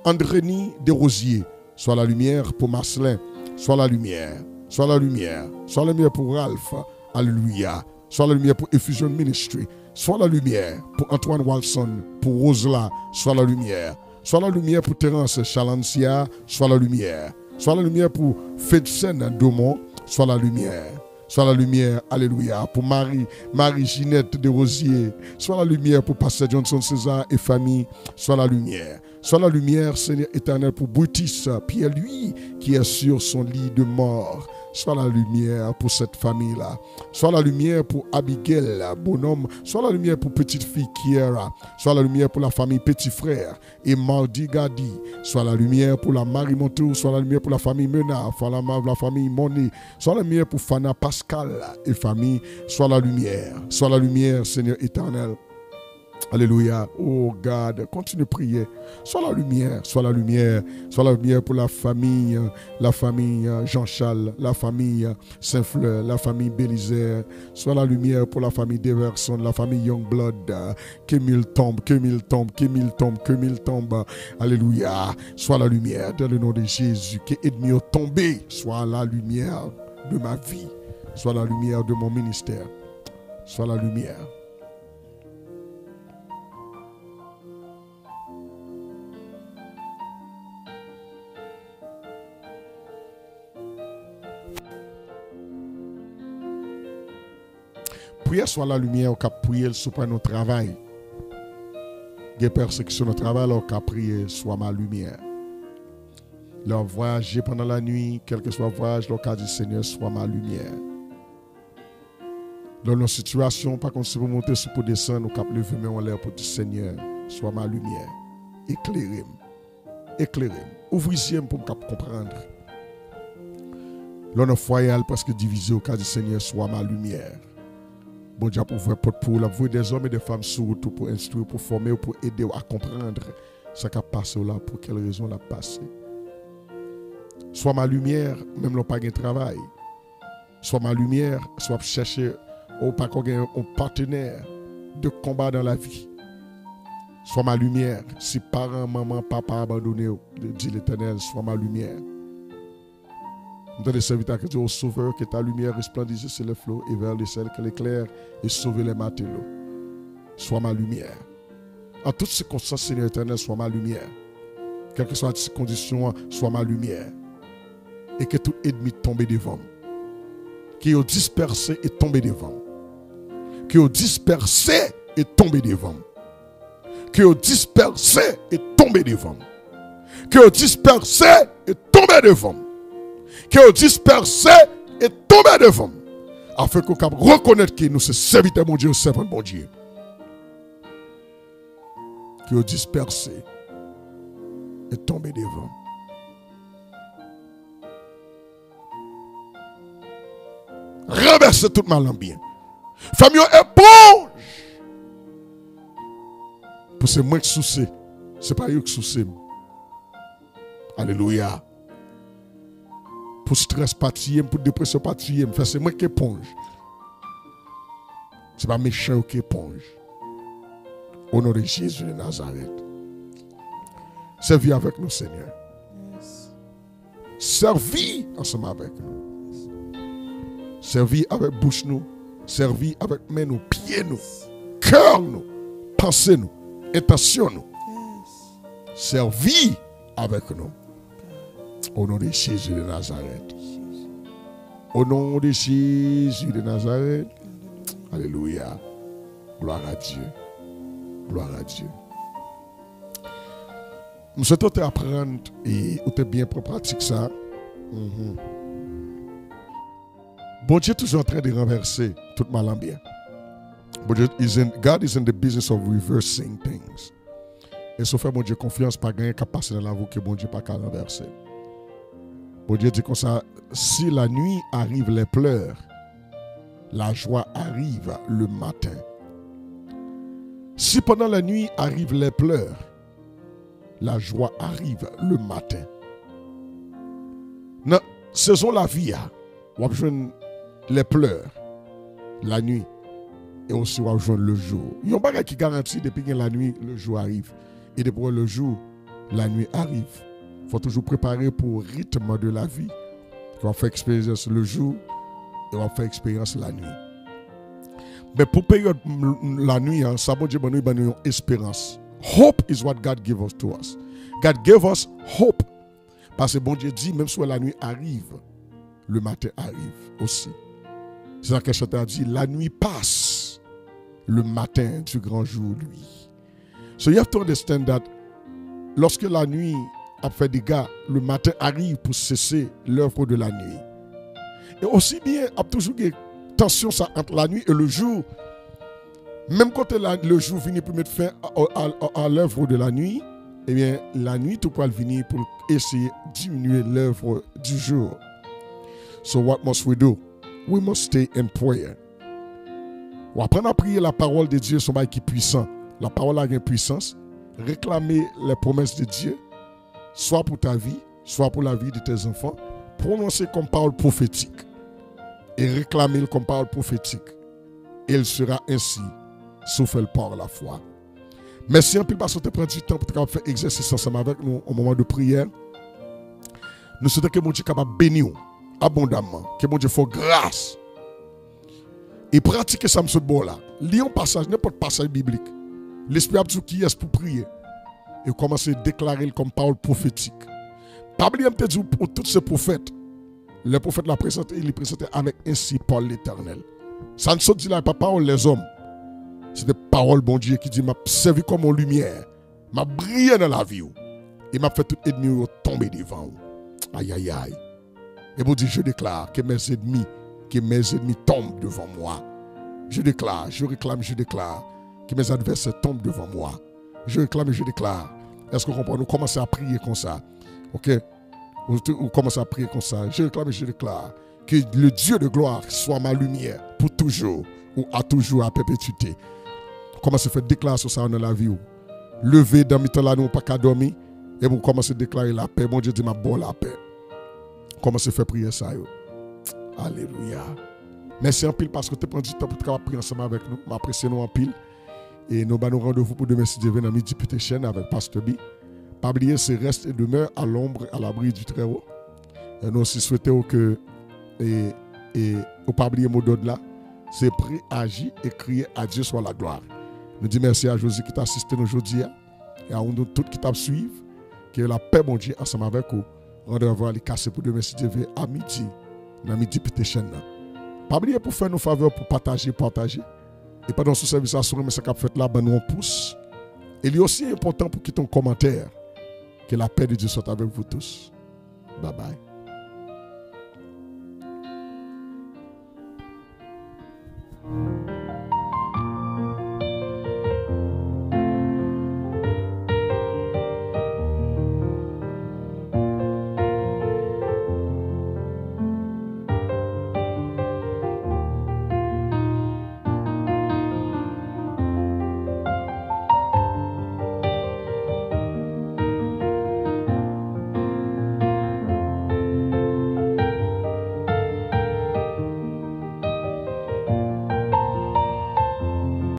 [SPEAKER 1] Andrénie Desrosiers. Soit la lumière pour Marcelin. Soit la lumière. Sois la lumière. Sois la lumière pour Ralph. Alléluia. Sois la lumière pour Effusion Ministry. Sois la lumière pour Antoine Walson. Pour Rosela. Sois la lumière. Sois la lumière pour Terence Chalancia. Sois la lumière. Sois la lumière pour Fedsen Domont. Sois la lumière. Sois la lumière. Alléluia. Pour Marie-Ginette Desrosiers. Sois la lumière pour Pasteur Johnson César et famille. Sois la lumière. Sois la lumière, Seigneur éternel, pour Boutis, Pierre, lui, qui est sur son lit de mort. Sois la lumière pour cette famille-là. Sois la lumière pour Abigail, bonhomme. Sois la lumière pour petite fille Kiera. Sois la lumière pour la famille petit frère et Mardi Gadi. Sois la lumière pour la Marie Montour. Sois la lumière pour la famille Mena. Sois la famille Monet. Sois la lumière pour Fana Pascal et famille. Sois la lumière, Seigneur éternel. Alléluia. Oh God, continue de prier. Sois la lumière, sois la lumière. Sois la lumière pour la famille Jean-Charles, la famille Saint-Fleur, la famille Bélisaire. Sois la lumière pour la famille Deverson, la famille Youngblood. Que mille tombent. Alléluia. Sois la lumière dans le nom de Jésus. Que ennemi ont tombé. Sois la lumière de ma vie. Sois la lumière de mon ministère. Sois la lumière. Prière soit la lumière, on a prié sur notre travail. Il y a persécution au travail, on a prié soit ma lumière. Leur voyager pendant la nuit, quel que soit le voyage, on a dit Seigneur, soit ma lumière. Dans nos situations, par contre, si vous montez sur pour descendre, on a levé en l'air pour dire Seigneur, soit ma lumière. Éclairez-moi. Ouvrez-moi pour me comprendre. Dans nos foyers, presque divisé, on a dit Seigneur, soit ma lumière. Bon Dieu, pour vous, pour des hommes et des femmes sur route, pour instruire, pour former, pour aider à comprendre ce qui a passé là, pour quelle raison l'a passé. Soit ma lumière, même l'on pas de travail. Soit ma lumière, soit chercher un partenaire de combat dans la vie. Soit ma lumière, si parents, maman, papa abandonné, dit l'Éternel, soit ma lumière. Dans les serviteurs qui disent au Sauveur que ta lumière resplendisse sur les flots et vers les ciels que l'éclaire et sauver les matelots. Sois ma lumière. En toutes circonstances, Seigneur éternel, sois ma lumière. Quelles que soient les conditions, sois ma lumière. Et que tout ennemi tombe devant. qui ont dispersé et tombé devant. Qui ont dispersé et tombé devant. Qui ont dispersé et tombé devant. Qui ont dispersé et tombé devant. Qui ont dispersé et tombé devant. Afin qu'on puisse reconnaître que nous sommes serviteurs de Dieu, servants de Dieu. Qui ont dispersé et tombé devant. Renverser tout mal en bien. Famille éponge. Pour c'est moi qui soucie. C'est pas eux qui soucie. Alléluia. Pour stress patient, pour dépression patient, c'est moi qui éponge. C'est pas méchant qui éponge. Au nom de Jésus de Nazareth. Servis avec nous, Seigneur. Servis ensemble avec nous. Servis avec bouche nous. Servis avec main nous, pieds nous, cœur nous, pensée nous, intention nous. Servis avec nous. Au nom de Jésus de Nazareth. Au nom de Jésus de Nazareth. Alléluia. Gloire à Dieu. Gloire à Dieu. Nous souhaitons apprendre et vous êtes bien pour pratiquer ça. Bon Dieu est toujours en train de renverser tout mal en bien. God is in the business of reversing things. Et sauf faire bon Dieu confiance, pas gagner capacité dans la vie que bon Dieu pas qu'à renverser. Bon Dieu dit comme ça, si la nuit arrive les pleurs, la joie arrive le matin. Si pendant la nuit arrivent les pleurs, la joie arrive le matin. Dans saison la vie, on va besoin les pleurs la nuit et aussi on va besoin le jour. Il y a un bagage qui garantit depuis que la nuit, le jour arrive. Et depuis le jour, la nuit arrive. Il faut toujours préparer pour le rythme de la vie. On va faire expérience le jour et on va faire expérience la nuit. Mais pour période la nuit, ça bon Dieu nous une espérance. Hope is what God gave us to us. God gave us hope. Parce que bon Dieu dit, même si la nuit arrive, le matin arrive aussi. C'est ça que chanteur a dit, la nuit passe, le matin du grand jour, lui. So you have to understand that lorsque la nuit a fait des dégâts, le matin arrive pour cesser l'œuvre de la nuit. Et aussi bien, il y a toujours des tensions entre la nuit et le jour. Même quand le jour vient pour mettre fin à l'œuvre de la nuit, eh bien, la nuit, tout peut venir pour essayer de diminuer l'œuvre du jour. So what must we do? We must stay in prayer. On apprendre à prier la parole de Dieu, son bail qui est puissant. La parole a une puissance. Réclamer les promesses de Dieu, soit pour ta vie, soit pour la vie de tes enfants. Prononcer comme parole prophétique. Et réclamer comme parole prophétique. Et il sera ainsi, sauf elle par la foi. Merci un peu parce que tu prends du temps pour faire exercice ensemble avec nous au moment de prière. Nous souhaitons que mon Dieu soit capable de bénir abondamment, que mon Dieu fasse grâce. Et pratiquer ça, ce bon-là. Lisons passage, n'importe passage biblique. L'Esprit a dit qui est pour prier. Et commencer à déclarer comme parole prophétique. Pas oublier de dire pour tous ces prophètes. Les prophètes l'ont présenté, il les présentait avec ainsi par l'Éternel. Ça ne se dit là pas parole les hommes. C'est des paroles, bon Dieu, qui dit m'a servi comme en lumière. M'a brillé dans la vie. Et m'a fait tout ennemi tomber devant. Aïe, aïe, aïe. Et bon Dieu, je déclare que mes ennemis tombent devant moi. Je déclare, je réclame, je déclare que mes adversaires tombent devant moi. Je réclame et je déclare. Est-ce que vous comprenez? Nous commençons à prier comme ça. Ok? Vous commencez à prier comme ça. Je réclame et je déclare que le Dieu de gloire soit ma lumière pour toujours ou à toujours, à perpétuité. Commencez à faire déclaration ça dans la vie. Levez dans mi-temps là, nous pas qu'à dormir. Et vous commencez à déclarer la paix. Mon Dieu dit ma bonne la paix. Commencez à faire prier ça. Alléluia. Merci en pile parce que tu prends du temps pour prier ensemble avec nous. M'apprécie nous en pile. Et nous allons rendez-vous pour demain si Dieu veut dans Midi Petition avec Pasteur B. Pas oublier, c'est reste et demeure à l'ombre, à l'abri du Très-Haut. Et nous aussi souhaitons que, et pas oublier mot d'ordre là, c'est prier, agir et crier à Dieu soit la gloire. Nous disons merci à Josie qui t'a assisté aujourd'hui et à nous tous qui t'a suivi. Que la paix, mon Dieu, ensemble avec vous. Rendez-vous à les casser pour demain si Dieu veut à midi, dans Midi Petition. Pas oublier pour faire nos faveurs, pour partager. Et pendant ce service à mais ça qu'a fait là, ben nous on pousse. Et il est aussi important pour quitter un commentaire. Que la paix de Dieu soit avec vous tous. Bye bye.